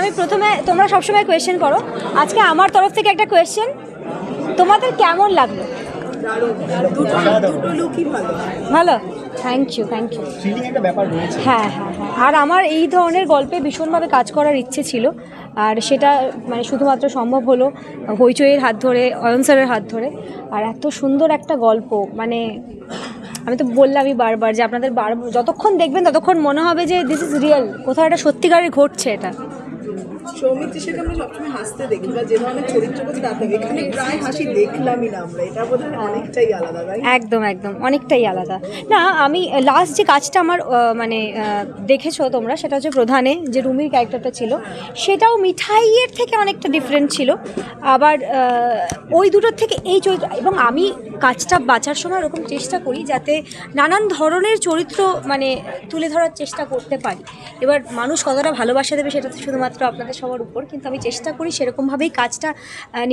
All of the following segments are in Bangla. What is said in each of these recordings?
আমি প্রথমে, তোমরা সবসময় কোয়েশ্চেন করো, আজকে আমার তরফ থেকে একটা কোয়েশ্চেন, তোমাদের কেমন লাগলো? ভালো, থ্যাংক ইউ। হ্যাঁ, আর আমার এই ধরনের গল্পে ভীষণভাবে কাজ করার ইচ্ছে ছিল, আর সেটা মানে শুধুমাত্র সম্ভব হলো হইচইয়ের হাত ধরে, অয়ন স্যারের হাত ধরে। আর এত সুন্দর একটা গল্প, মানে আমি তো বললামই বারবার যে আপনাদের যতক্ষণ দেখবেন ততক্ষণ মনে হবে যে দিস ইজ রিয়েল, কোথাও একটা সত্যিকারের ঘটছে এটা। সৌমিত্রকে আমরা সবসময় হাসতে দেখি, বা যে ধরনের চরিত্র করছে তার থেকে এখানে প্রায় হাসি দেখলামই না আমরা, এটা বোধহয় অনেকটাই আলাদা, তাই? একদম অনেকটাই আলাদা। না, আমি লাস্ট যে কাজটা আমার মানে দেখেছো তোমরা, সেটা হচ্ছে প্রধানে যে রুমির ক্যারেক্টারটা ছিল, সেটাও মিঠাইয়ের থেকে অনেকটা ডিফারেন্ট ছিল। আবার ওই দুটোর থেকে এই চরিত্র, এবং আমি কাজটা বাঁচার সময় এরকম চেষ্টা করি যাতে নানান ধরনের চরিত্র মানে তুলে ধরার চেষ্টা করতে পারি। এবার মানুষ কতটা ভালোবাসা দেবে সেটা তো শুধুমাত্র আপনাদের সবার উপর, কিন্তু আমি চেষ্টা করি সেরকমভাবেই কাজটা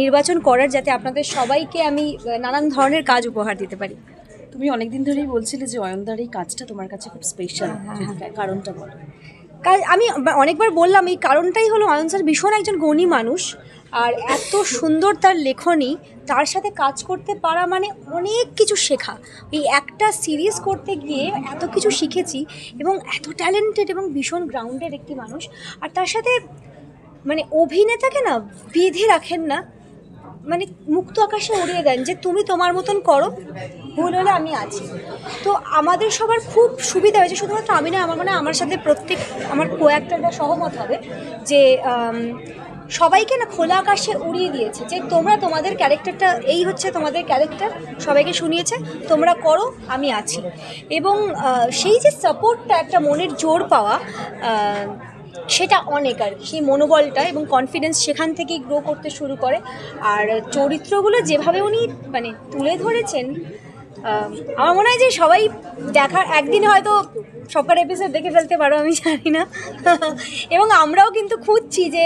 নির্বাচন করার, যাতে আপনাদের সবাইকে আমি নানান ধরনের কাজ উপহার দিতে পারি। তুমি অনেকদিন ধরেই বলছিলে যে অয়নদার এই কাজটা তোমার কাছে খুব স্পেশাল, কারণটা বলো। আমি অনেকবার বললাম, এই কারণটাই হলো অয়ন স্যার ভীষণ একজন গুণী মানুষ, আর এত সুন্দর তার লেখনী, তার সাথে কাজ করতে পারা মানে অনেক কিছু শেখা। এই একটা সিরিজ করতে গিয়ে এত কিছু শিখেছি, এবং এত ট্যালেন্টেড এবং ভীষণ গ্রাউন্ডেড একটি মানুষ, আর তার সাথে মানে অভিনেতাকে না বেঁধে রাখেন না, মানে মুক্ত আকাশে উড়িয়ে দেন যে তুমি তোমার মতন করো, ভুল হলে আমি আছি। তো আমাদের সবার খুব সুবিধা হয়েছে, শুধুমাত্র আমি না, আমার মানে আমার সাথে প্রত্যেক আমার কো-অ্যাক্টররা সহমত হবে যে সবাইকে না খোলা আকাশে উড়িয়ে দিয়েছে যে তোমরা তোমাদের ক্যারেক্টারটা, এই হচ্ছে তোমাদের ক্যারেক্টার, সবাইকে শুনিয়েছে, তোমরা করো, আমি আছি। এবং সেই যে সাপোর্টটা, একটা মনের জোর পাওয়া, সেটা অনেক, আর সেই মনোবলটা এবং কনফিডেন্স সেখান থেকেই গ্রো করতে শুরু করে। আর চরিত্রগুলো যেভাবে উনি মানে তুলে ধরেছেন, আমার মনে হয় যে সবাই দেখার একদিনে হয়তো সবকটা এপিসোড দেখে ফেলতে পারো, আমি জানি না। এবং আমরাও কিন্তু খুঁজছি যে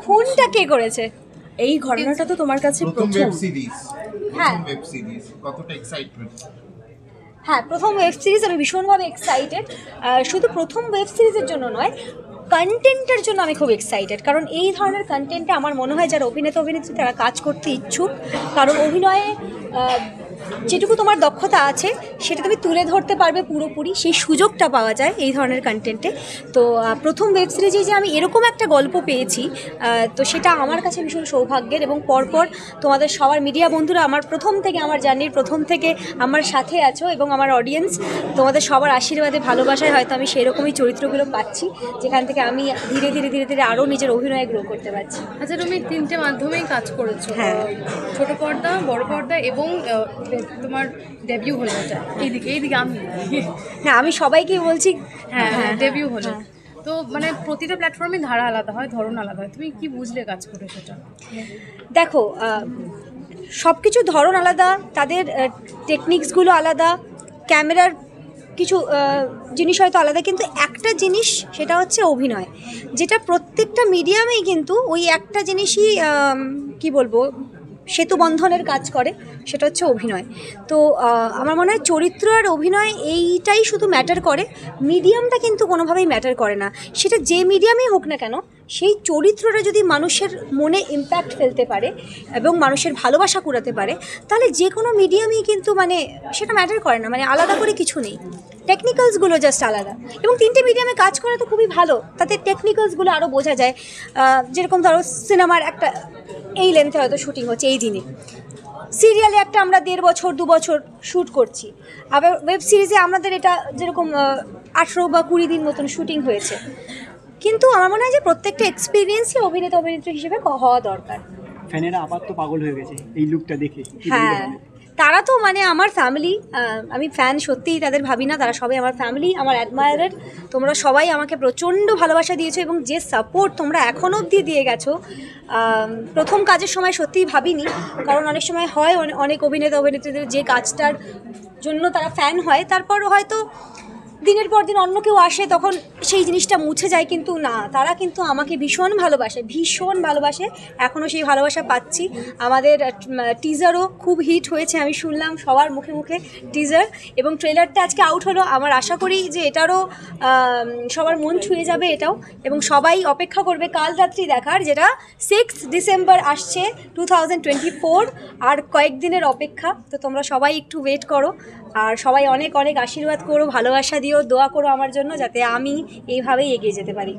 খুনটা কে করেছে। এই ঘটনাটা তো তোমার কাছে প্রথম ওয়েব সিরিজ। হ্যাঁ, কতটা এক্সাইটমেন্ট? হ্যাঁ, প্রথম ওয়েব সিরিজ, আমি ভীষণভাবে এক্সাইটেড। শুধু প্রথম ওয়েব সিরিজের জন্য নয়, কন্টেন্টের জন্য আমি খুব এক্সাইটেড, কারণ এই ধরনের কন্টেন্টে আমার মনে হয় যারা অভিনেত্রী তারা কাজ করতে ইচ্ছুক, কারণ অভিনয়ে যেটুকু তোমার দক্ষতা আছে সেটা তুমি তুলে ধরতে পারবে পুরোপুরি, সেই সুযোগটা পাওয়া যায় এই ধরনের কন্টেন্টে। তো প্রথম ওয়েব সিরিজে যে আমি এরকম একটা গল্প পেয়েছি, তো সেটা আমার কাছে ভীষণ সৌভাগ্যের। এবং পরপর তোমাদের সবার মিডিয়া বন্ধুরা আমার প্রথম থেকে, আমার জার্নির প্রথম থেকে আমার সাথে আছো, এবং আমার অডিয়েন্স তোমাদের সবার আশীর্বাদে, ভালোবাসায় হয়তো আমি সেরকমই চরিত্রগুলো পাচ্ছি, যেখান থেকে আমি ধীরে ধীরে ধীরে ধীরে আরও নিজের অভিনয়ে গ্রো করতে পারছি। আচ্ছা, তুমি 3টে মাধ্যমেই কাজ করেছো, হ্যাঁ, ছোট পর্দা, বড় পর্দা এবং তোমার ডেবিউ হলো, এইদিকে আমি না, আমি সবাইকে বলছি হ্যাঁ ডেবিউ হলো। তো মানে প্রতিটা প্ল্যাটফর্মে ধারা আলাদা হয়, ধরন আলাদা হয়, তুমি কি বুঝলে কাজ করে সেটা? দেখো, সব কিছু ধরন আলাদা, তাদের টেকনিক্সগুলো আলাদা, ক্যামেরার কিছু জিনিস হয়তো আলাদা, কিন্তু একটা জিনিস সেটা হচ্ছে অভিনয়, যেটা প্রত্যেকটা মিডিয়ামেই কিন্তু ওই একটা জিনিসই কি বলবো সেতু বন্ধনের কাজ করে, সেটা হচ্ছে অভিনয়। তো আমার মনে হয় চরিত্র আর অভিনয় এইটাই শুধু ম্যাটার করে, মিডিয়ামটা কিন্তু কোনোভাবেই ম্যাটার করে না। সেটা যে মিডিয়ামেই হোক না কেন, সেই চরিত্রটা যদি মানুষের মনে ইম্প্যাক্ট ফেলতে পারে এবং মানুষের ভালোবাসা কুড়াতে পারে, তাহলে যে কোনো মিডিয়ামেই কিন্তু মানে সেটা ম্যাটার করে না, মানে আলাদা করে কিছু নেই, টেকনিক্যালসগুলো জাস্ট আলাদা। এবং 3টে মিডিয়ামে কাজ করা তো খুবই ভালো, তাতে টেকনিক্যালসগুলো আরও বোঝা যায়। যেরকম ধরো সিনেমার একটা এই লেন্থে হয়তো শুটিং হচ্ছে এই দিনে, সিরিয়ালে একটা আমরা 1.5 বছর 2 বছর শ্যুট করছি, আবার ওয়েব সিরিজে আমাদের এটা যেরকম 18 বা 20 দিন মতন শুটিং হয়েছে। কিন্তু আমার মনে হয় যে প্রত্যেকটা এক্সপিরিয়েন্সই অভিনেত্রী হিসেবে হওয়া দরকার। ফ্যানেরা আবার তো পাগল হয়ে গেছে এই লুকটা দেখে। হ্যাঁ, তারা তো মানে আমার ফ্যামিলি, আমি ফ্যান সত্যিই তাদের ভাবি না, তারা সবাই আমার ফ্যামিলি, আমার অ্যাডমায়ারের। তোমরা সবাই আমাকে প্রচণ্ড ভালোবাসা দিয়েছো, এবং যে সাপোর্ট তোমরা এখনও অবধি দিয়ে গেছো, প্রথম কাজের সময় সত্যিই ভাবিনি, কারণ অনেক সময় হয় অনেক অভিনেত্রীদের যে কাজটার জন্য তারা ফ্যান হয়, তারপর হয়তো দিনের পর দিন অন্য কেউ আসে তখন সেই জিনিসটা মুছে যায়, কিন্তু না, তারা কিন্তু আমাকে ভীষণ ভালোবাসে, এখনও সেই ভালোবাসা পাচ্ছি। আমাদের টিজারও খুব হিট হয়েছে, আমি শুনলাম সবার মুখে মুখে টিজার, এবং ট্রেলারটা আজকে আউট হলো। আমার আশা করি যে এটারও সবার মন ছুঁয়ে যাবে এটাও, এবং সবাই অপেক্ষা করবে কাল রাত্রি দেখার, যেটা 6 ডিসেম্বর আসছে 2024। আর কয়েকদিনের অপেক্ষা, তো তোমরা সবাই একটু ওয়েট করো, আর সবাই অনেক অনেক আশীর্বাদ করো, ভালোবাসা দিও, দোয়া করো আমার জন্য, যাতে আমি এইভাবেই এগিয়ে যেতে পারি।